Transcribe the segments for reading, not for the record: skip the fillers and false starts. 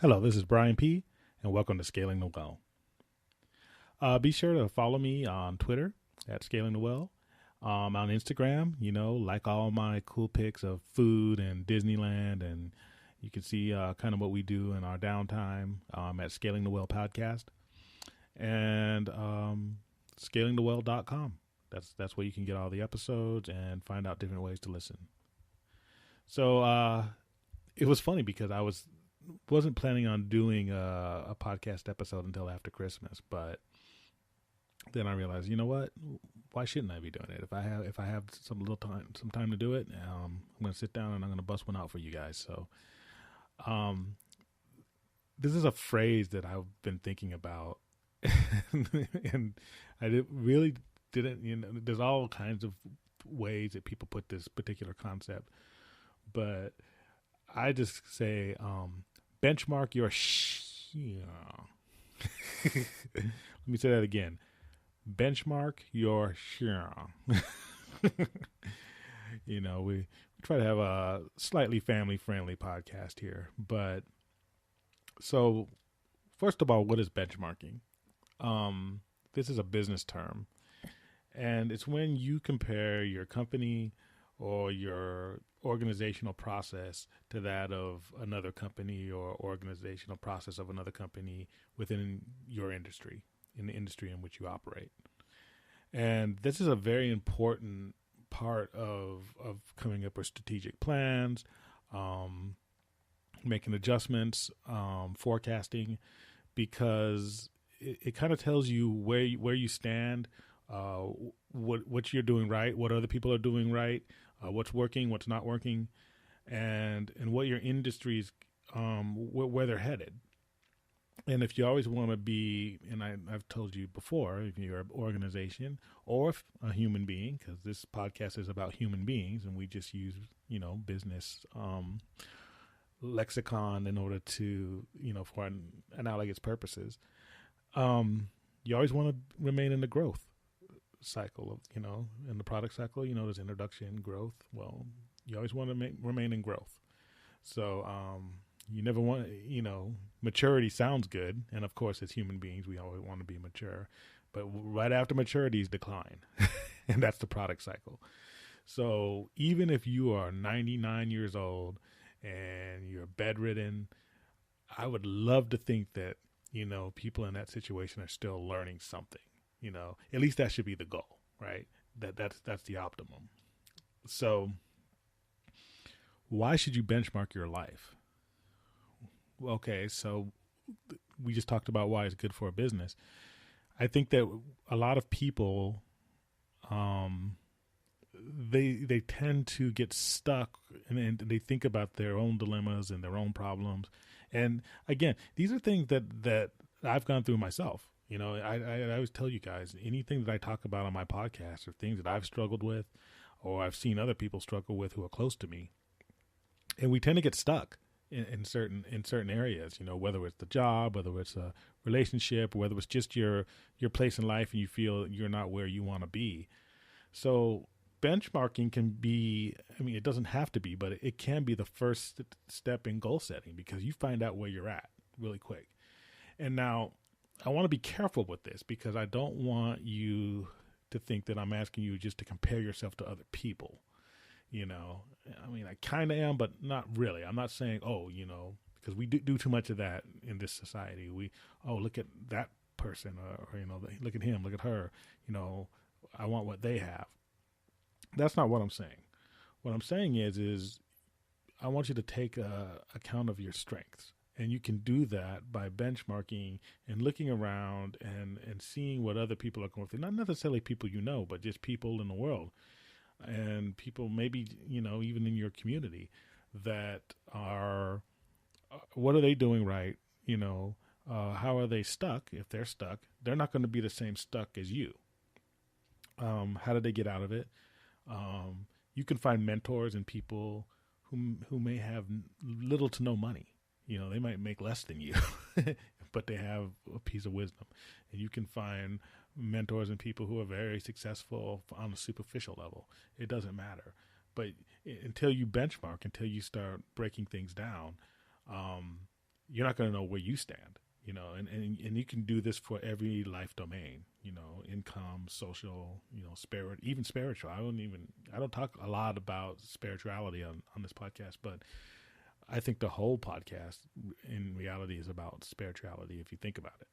Hello, this is Brian P., and welcome to Scaling the Well. Be sure to follow me on Twitter at Scaling the Well. On Instagram, like all my cool pics of food and Disneyland, and you can see kind of what we do in our downtime at Scaling the Well podcast and scalingthewell.com. That's where you can get all the episodes and find out different ways to listen. So it was funny because I wasn't planning on doing a podcast episode until after Christmas, but then I realized, you know what? Why shouldn't I be doing it? If I have some time to do it, I'm going to sit down and I'm going to bust one out for you guys. So, this is a phrase that I've been thinking about, and really didn't. There's all kinds of ways that people put this particular concept, but I just say, benchmark your Let me say that again. Benchmark your we try to have a slightly family-friendly podcast here. But so, first of all, what is benchmarking? This is a business term. And it's when you compare your company or your organizational process to that of another company or organizational process of another company within your industry, in the industry in which you operate. And this is a very important part of coming up with strategic plans, making adjustments, forecasting, because it kind of tells you where you stand, what you're doing right, what other people are doing right, what's working, what's not working, and what your industries, where they're headed. And if you always want to be, and I've told you before, if you're an organization or if a human being, because this podcast is about human beings, and we just use, business lexicon in order to, for analogous purposes. You always want to remain in the growth cycle of, in the product cycle, there's introduction, growth. Well, you always want to remain in growth. So, you never want, maturity sounds good. And of course, as human beings, we always want to be mature. But right after maturity is decline. And that's the product cycle. So even if you are 99 years old and you're bedridden, I would love to think that, people in that situation are still learning something. At least that should be the goal, right? That's the optimum. So why should you benchmark your life? Okay, so we just talked about why it's good for a business. I think that a lot of people, they tend to get stuck and they think about their own dilemmas and their own problems. And again, these are things that I've gone through myself. I always tell you guys, anything that I talk about on my podcast are things that I've struggled with or I've seen other people struggle with who are close to me. And we tend to get stuck in certain areas, whether it's the job, whether it's a relationship, whether it's just your place in life and you feel you're not where you want to be. So benchmarking can be, it doesn't have to be, but it can be the first step in goal setting because you find out where you're at really quick. And now I want to be careful with this because I don't want you to think that I'm asking you just to compare yourself to other people. I kind of am, but not really. I'm not saying, because we do too much of that in this society. Look at that person or look at him, look at her, I want what they have. That's not what I'm saying. What I'm saying is I want you to take account of your strengths. And you can do that by benchmarking and looking around and seeing what other people are going through. Not necessarily people but just people in the world. And people maybe, even in your community that are, what are they doing right? How are they stuck? If they're stuck, they're not going to be the same stuck as you. How did they get out of it? You can find mentors and people who may have little to no money. They might make less than you, but they have a piece of wisdom. And you can find mentors and people who are very successful on a superficial level. It doesn't matter. But until you benchmark, until you start breaking things down, you're not going to know where you stand, and you can do this for every life domain, income, social, spirit, even spiritual. I don't talk a lot about spirituality on this podcast, but I think the whole podcast in reality is about spirituality if you think about it.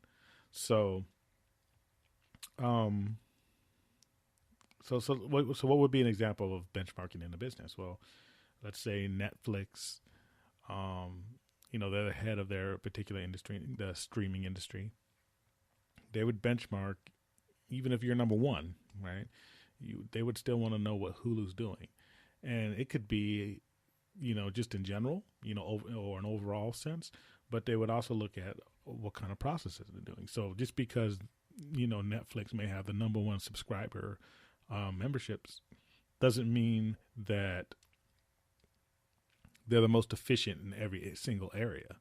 So, what would be an example of benchmarking in a business? Well, let's say Netflix, they're the head of their particular industry, the streaming industry. They would benchmark, even if you're number one, right? They would still want to know what Hulu's doing. And it could be, just in general, or an overall sense, but they would also look at what kind of processes they're doing. So just because, Netflix may have the number one subscriber memberships doesn't mean that they're the most efficient in every single area.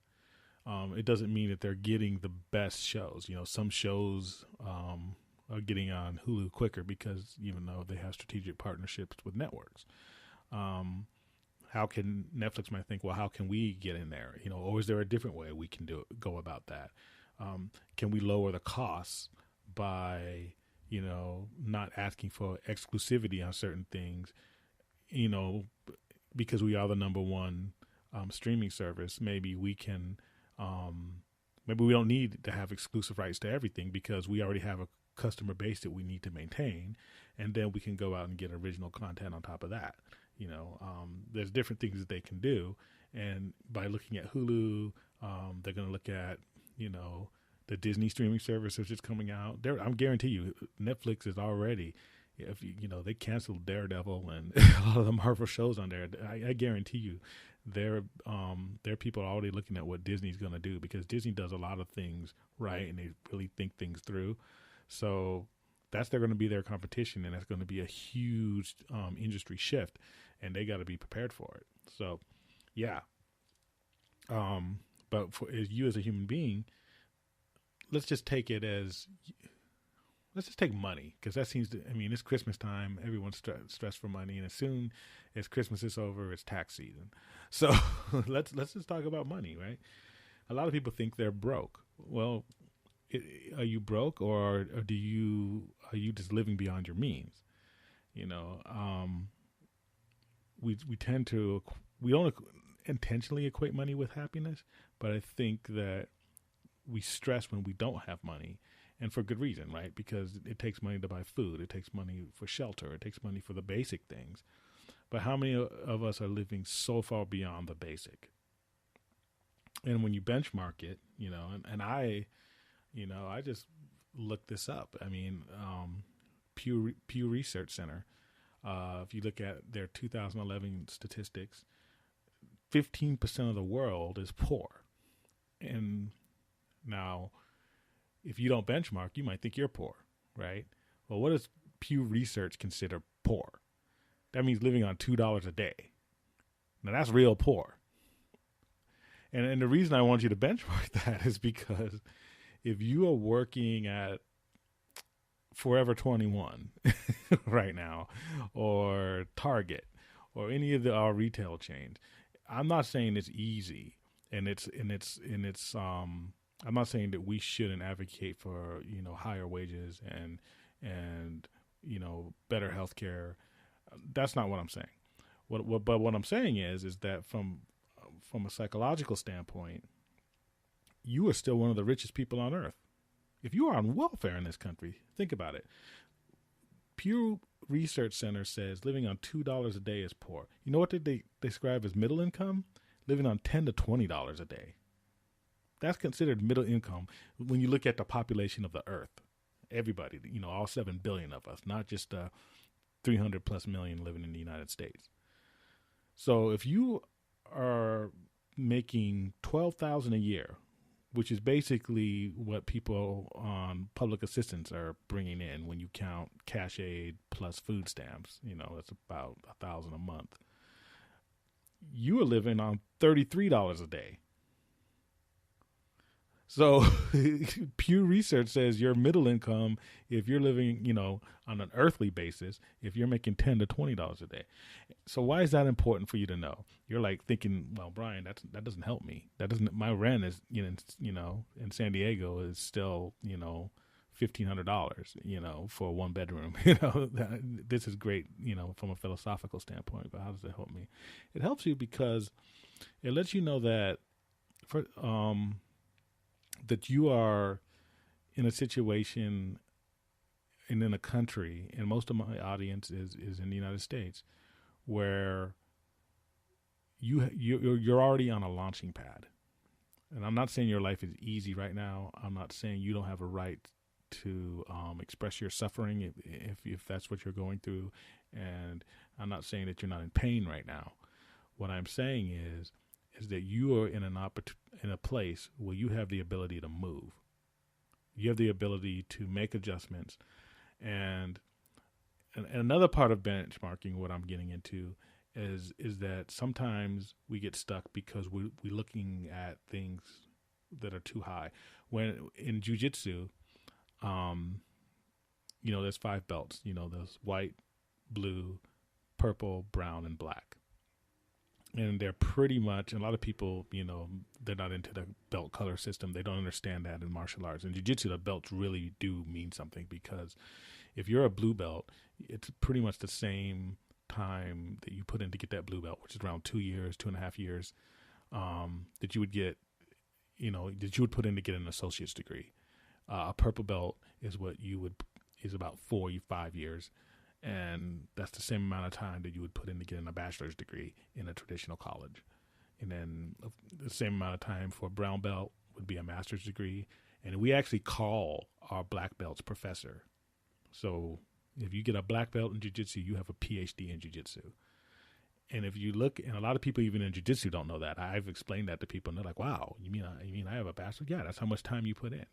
It doesn't mean that they're getting the best shows. Some shows are getting on Hulu quicker because even though they have strategic partnerships with networks. How can Netflix might think, well, how can we get in there? Or is there a different way we can go about that? Can we lower the costs by, not asking for exclusivity on certain things, because we are the number one streaming service. Maybe we can, maybe we don't need to have exclusive rights to everything because we already have a customer base that we need to maintain. And then we can go out and get original content on top of that. There's different things that they can do. And by looking at Hulu, they're going to look at, the Disney streaming service which is coming out. I'm guarantee you, Netflix is already, if they canceled Daredevil and a lot of the Marvel shows on there. I guarantee you, their people are already looking at what Disney's going to do because Disney does a lot of things right and they really think things through. So they're going to be their competition, and that's going to be a huge industry shift, and they got to be prepared for it. So, yeah. But for you as a human being, let's just take money, because that seems to, it's Christmas time. Everyone's stressed for money, and as soon as Christmas is over, it's tax season. So let's just talk about money, right? A lot of people think they're broke. Well, are you broke, or are you just living beyond your means? We don't intentionally equate money with happiness, but I think that we stress when we don't have money, and for good reason, right? Because it takes money to buy food, it takes money for shelter, it takes money for the basic things. But how many of us are living so far beyond the basic? And when you benchmark it, and I just looked this up. Pew Research Center, if you look at their 2011 statistics, 15% of the world is poor. And now, if you don't benchmark, you might think you're poor, right? Well, what does Pew Research consider poor? That means living on $2 a day. Now, that's real poor. And the reason I want you to benchmark that is because if you are working at Forever 21 right now, or Target, or any of our retail chains, I'm not saying it's easy, and I'm not saying that we shouldn't advocate for higher wages and better healthcare. That's not what I'm saying. But what I'm saying is that from a psychological standpoint, you are still one of the richest people on earth. If you are on welfare in this country, think about it. Pew Research Center says living on $2 a day is poor. You know what they describe as middle income? Living on $10 to $20 a day. That's considered middle income when you look at the population of the earth. Everybody, all 7 billion of us, not just 300 plus million living in the United States. So if you are making $12,000 a year, which is basically what people on public assistance are bringing in when you count cash aid plus food stamps, that's about $1,000 a month. You are living on $33 a day. So Pew Research says your middle income, if you're living, on an earthly basis, if you're making $10 to $20 a day. So why is that important for you to know? You're like thinking, well, Brian, that doesn't help me. That doesn't. My rent is, in San Diego is still, $1,500, for a one bedroom. This is great, from a philosophical standpoint. But how does it help me? It helps you because it lets you know that that you are in a situation and in a country, and most of my audience is in the United States, where you're already on a launching pad. And I'm not saying your life is easy right now. I'm not saying you don't have a right to express your suffering if that's what you're going through. And I'm not saying that you're not in pain right now. What I'm saying is that you are in in a place where you have the ability to move. You have the ability to make adjustments. And another part of benchmarking, what I'm getting into, is that sometimes we get stuck because we're looking at things that are too high. When in jiu-jitsu, there's 5 belts. There's white, blue, purple, brown, and black. And they're pretty much, a lot of people, they're not into the belt color system. They don't understand that in martial arts. In jiu-jitsu, the belts really do mean something, because if you're a blue belt, it's pretty much the same time that you put in to get that blue belt, which is around 2 years, 2.5 years, that you would get, that you would put in to get an associate's degree. A purple belt is is about 4 or 5 years. And that's the same amount of time that you would put in to get a bachelor's degree in a traditional college. And then the same amount of time for a brown belt would be a master's degree. And we actually call our black belts professor. So if you get a black belt in jiu-jitsu, you have a PhD in jiu-jitsu. And if you look, and a lot of people even in jiu-jitsu don't know that. I've explained that to people, and they're like, wow, you mean I have a bachelor? Yeah, that's how much time you put in,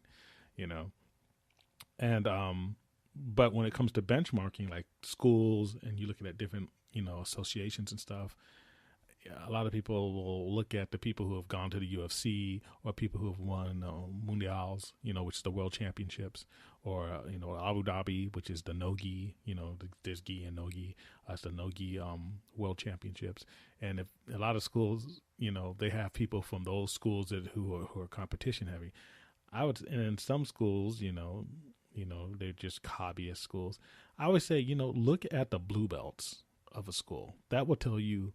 And but when it comes to benchmarking, like schools, and you're looking at different, associations and stuff, a lot of people will look at the people who have gone to the UFC, or people who have won Mundials, which is the world championships, or, Abu Dhabi, which is the no-gi, there's gi and no-gi. It's the no-gi world championships. And if a lot of schools, they have people from those schools who are competition heavy. And in some schools, they're just hobbyist schools. I always say, look at the blue belts of a school. That will tell you,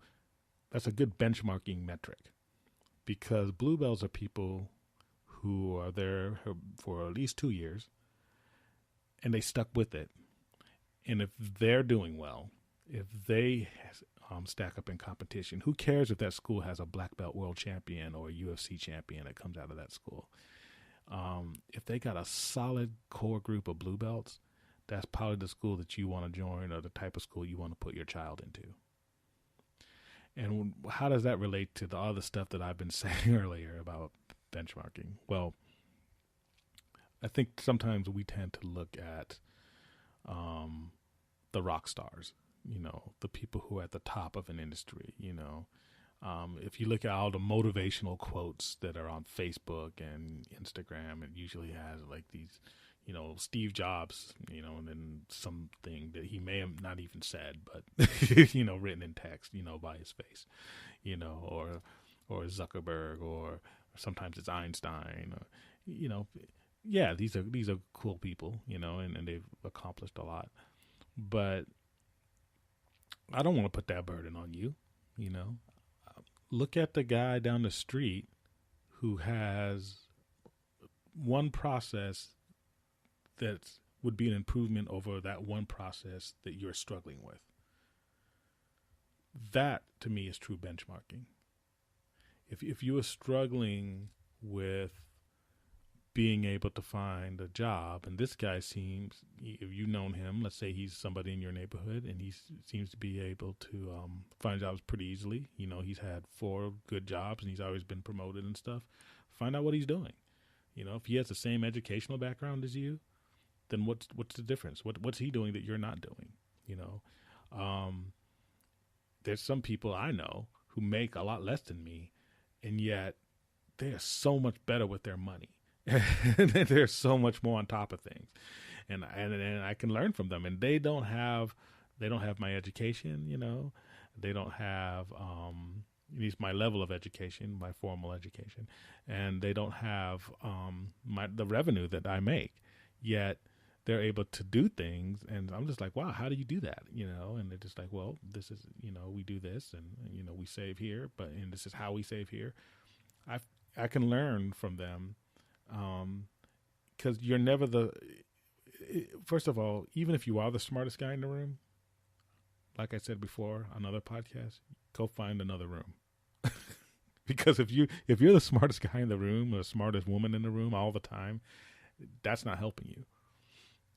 that's a good benchmarking metric, because blue belts are people who are there for at least 2 years, and they stuck with it. And if they're doing well, if they stack up in competition, who cares if that school has a black belt world champion or a UFC champion that comes out of that school? If they got a solid core group of blue belts, that's probably the school that you want to join, or the type of school you want to put your child into. And how does that relate to the other stuff that I've been saying earlier about benchmarking? Well, I think sometimes we tend to look at the rock stars, the people who are at the top of an industry, If you look at all the motivational quotes that are on Facebook and Instagram, it usually has like these, Steve Jobs, and then something that he may have not even said, but, written in text, by his face, or Zuckerberg, or sometimes it's Einstein, or, yeah, these are cool people, and they've accomplished a lot. But I don't want to put that burden on you, Look at the guy down the street who has one process that would be an improvement over that one process that you're struggling with. That, to me, is true benchmarking. If you are struggling with being able to find a job, and this guy seems, if you've known him, let's say he's somebody in your neighborhood, and he seems to be able to find jobs pretty easily. He's had 4 good jobs, and he's always been promoted and stuff. Find out what he's doing. If he has the same educational background as you, then what's the difference? What's he doing that you're not doing? There's some people I know who make a lot less than me, and yet they are so much better with their money. And there's so much more on top of things, and I can learn from them. And they don't have my education, you know, they don't have at least my level of education, my formal education, and they don't have the revenue that I make. Yet they're able to do things, and I'm just like, wow, how do you do that? You know, and they're just like, well, this is, you know, we do this, and you know, we save here, and this is how we save here. I I can learn from them, because you're never first of all, even if you are the smartest guy in the room, like I said before on other podcasts, go find another room. Because if you're the smartest guy in the room or the smartest woman in the room all the time, that's not helping you.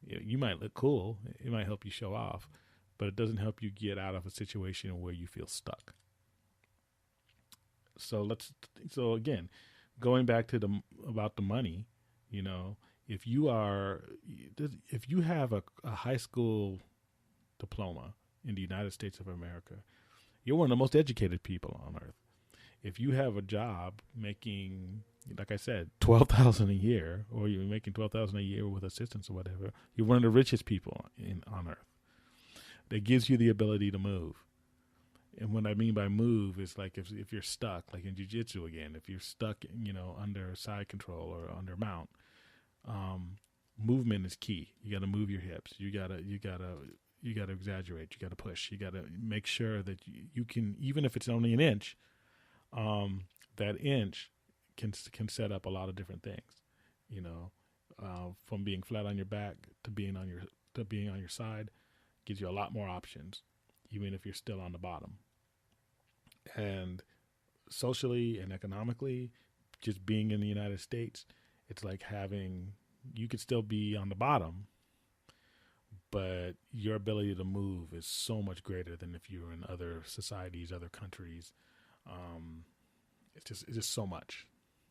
You might look cool, it might help you show off, but it doesn't help you get out of a situation where you feel stuck. So again, going back to about the money, you know, if you have a high school diploma in the United States of America, you're one of the most educated people on earth. If you have a job making, like I said, 12,000 a year, or you're making 12,000 a year with assistance or whatever, you're one of the richest people on earth. That gives you the ability to move. And what I mean by move is like if you're stuck, like in jiu-jitsu again, if you're stuck, you know, under side control or under mount, movement is key. You got to move your hips. You gotta exaggerate. You got to push. You got to make sure that you can, even if it's only an inch, that inch can set up a lot of different things. You know, from being flat on your back to being on your side, gives you a lot more options, even if you're still on the bottom. And socially and economically, just being in the United States, it's like you could still be on the bottom, but your ability to move is so much greater than if you're in other societies, other countries. It's just so much,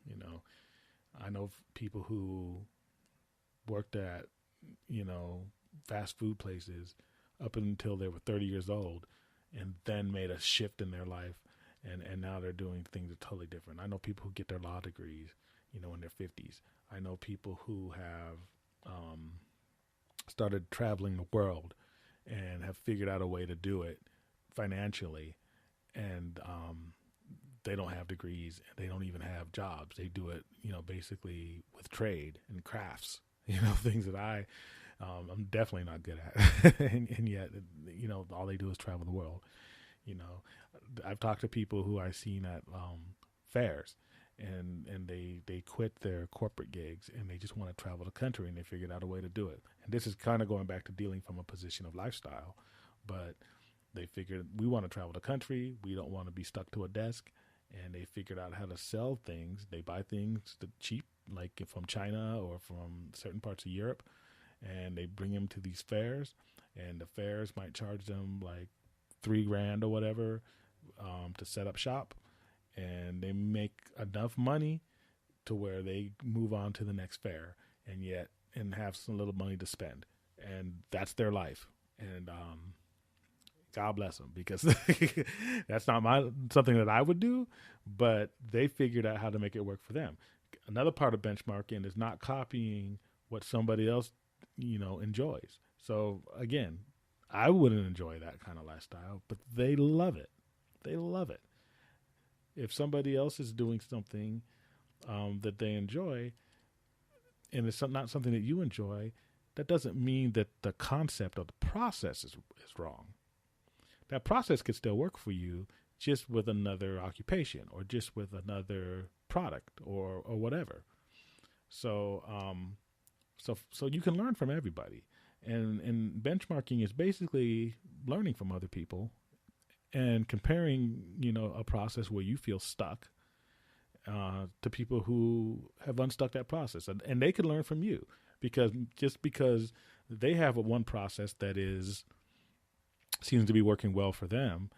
you know. I know people who worked at, you know, fast food places up until they were 30 years old, and then made a shift in their life, and now they're doing things that are totally different. I know people who get their law degrees, you know, in their 50s. I know people who have started traveling the world and have figured out a way to do it financially, and they don't have degrees, and they don't even have jobs. They do it, you know, basically with trade and crafts, you know, things that I'm definitely not good at. And yet, you know, all they do is travel the world. You know, I've talked to people who I've seen at fairs, and they quit their corporate gigs, and they just want to travel the country, and they figured out a way to do it. And this is kind of going back to dealing from a position of lifestyle, but they figured, we want to travel the country. We don't want to be stuck to a desk. And they figured out how to sell things. They buy things cheap, like from China or from certain parts of Europe, and they bring them to these fairs, and the fairs might charge them like $3,000 or whatever to set up shop, and they make enough money to where they move on to the next fair, and have some little money to spend, and that's their life. And God bless them, because that's not something that I would do, but they figured out how to make it work for them. Another part of benchmarking is not copying what somebody else, you know, enjoys. So again, I wouldn't enjoy that kind of lifestyle, but they love it. They love it. If somebody else is doing something that they enjoy, and it's not something that you enjoy, that doesn't mean that the concept or the process is wrong. That process could still work for you, just with another occupation or just with another product or whatever. So so you can learn from everybody, and benchmarking is basically learning from other people and comparing, you know, a process where you feel stuck to people who have unstuck that process, and they can learn from you, because they have one process that seems to be working well for them,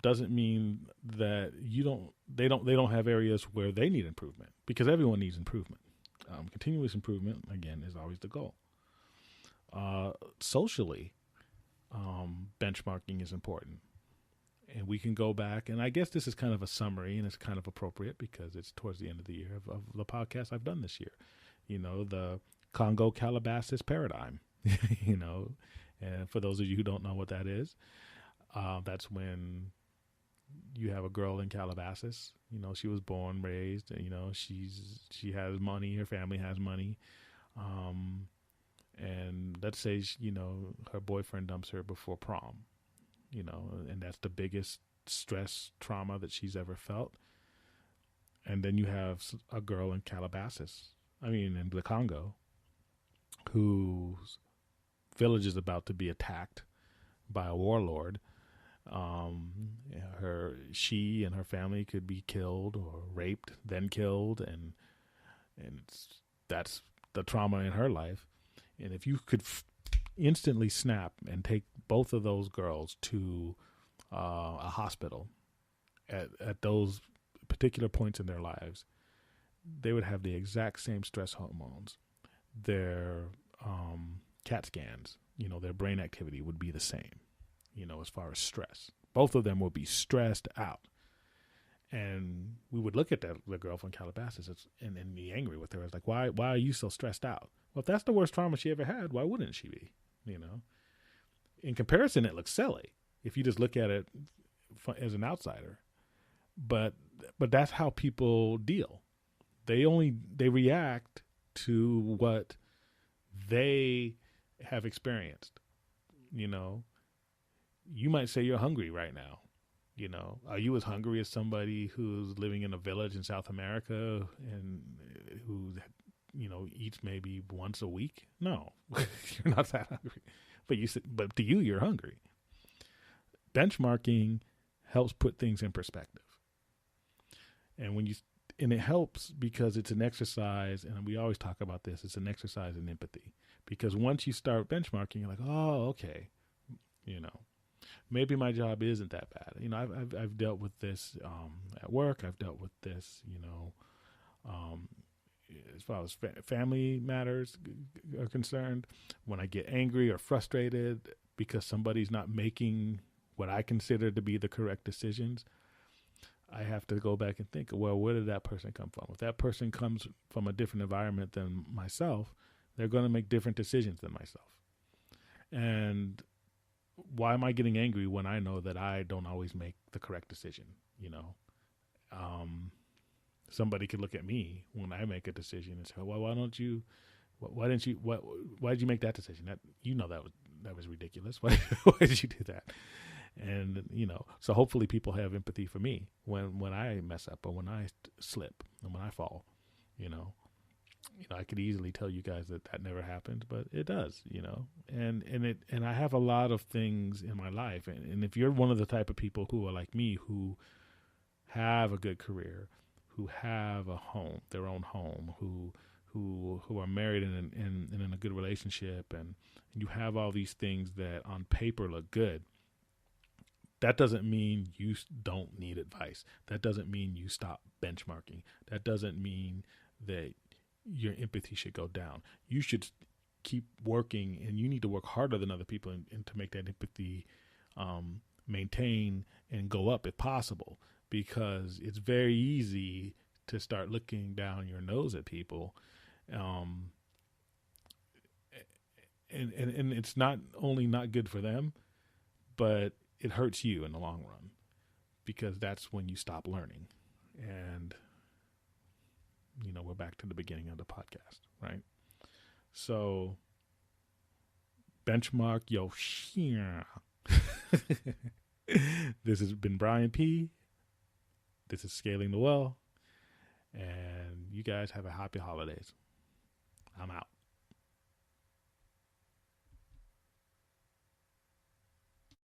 doesn't mean that they don't have areas where they need improvement, because everyone needs improvement. Continuous improvement, again, is always the goal. Socially, benchmarking is important, And we can go back, and I guess this is kind of a summary, and it's kind of appropriate because it's towards the end of the year of the podcast I've done this year. The Congo Calabasas paradigm. And for those of you who don't know what that is, that's when you have a girl in Calabasas. She was born, raised. She has money. Her family has money. And let's say her boyfriend dumps her before prom. And that's the biggest stress trauma that she's ever felt. And then you have a girl in in the Congo, whose village is about to be attacked by a warlord. She and her family could be killed or raped, then killed, and that's the trauma in her life. And if you could instantly snap and take both of those girls to a hospital at those particular points in their lives, they would have the exact same stress hormones. Their CAT scans, their brain activity would be the same, as far as stress. Both of them would be stressed out. And we would look at the girl from Calabasas and be angry with her. It's like, why are you so stressed out? Well, if that's the worst trauma she ever had, why wouldn't she be? In comparison, it looks silly if you just look at it as an outsider. But that's how people deal. They react to what they have experienced. You might say you're hungry right now. Are you as hungry as somebody who's living in a village in South America and who, eats maybe once a week? No, you're not that hungry. But to you, you're hungry. Benchmarking helps put things in perspective. And it helps because it's an exercise, and we always talk about this, it's an exercise in empathy. Because once you start benchmarking, you're like, oh, okay, maybe my job isn't that bad. I've dealt with this at work. I've dealt with this, as far as family matters are concerned. When I get angry or frustrated because somebody's not making what I consider to be the correct decisions, I have to go back and think, well, where did that person come from? If that person comes from a different environment than myself, they're going to make different decisions than myself. And why am I getting angry when I know that I don't always make the correct decision? Somebody could look at me when I make a decision and say, well, why did you make that decision? That was ridiculous. Why did you do that? And, so hopefully people have empathy for me when I mess up or when I slip and when I fall. I could easily tell you guys that never happened, but it does, and I have a lot of things in my life. And if you're one of the type of people who are like me, who have a good career, who have a home, their own home, who are married and in a good relationship, and you have all these things that on paper look good, that doesn't mean you don't need advice. That doesn't mean you stop benchmarking. That doesn't mean that your empathy should go down. You should keep working, and you need to work harder than other people and to make that empathy maintain and go up if possible, because it's very easy to start looking down your nose at people. And it's not only not good for them, but it hurts you in the long run, because that's when you stop learning. And, we're back to the beginning of the podcast, right? So benchmark your shit. This has been Brian P. This is Scaling the Well. And you guys have a happy holidays. I'm out.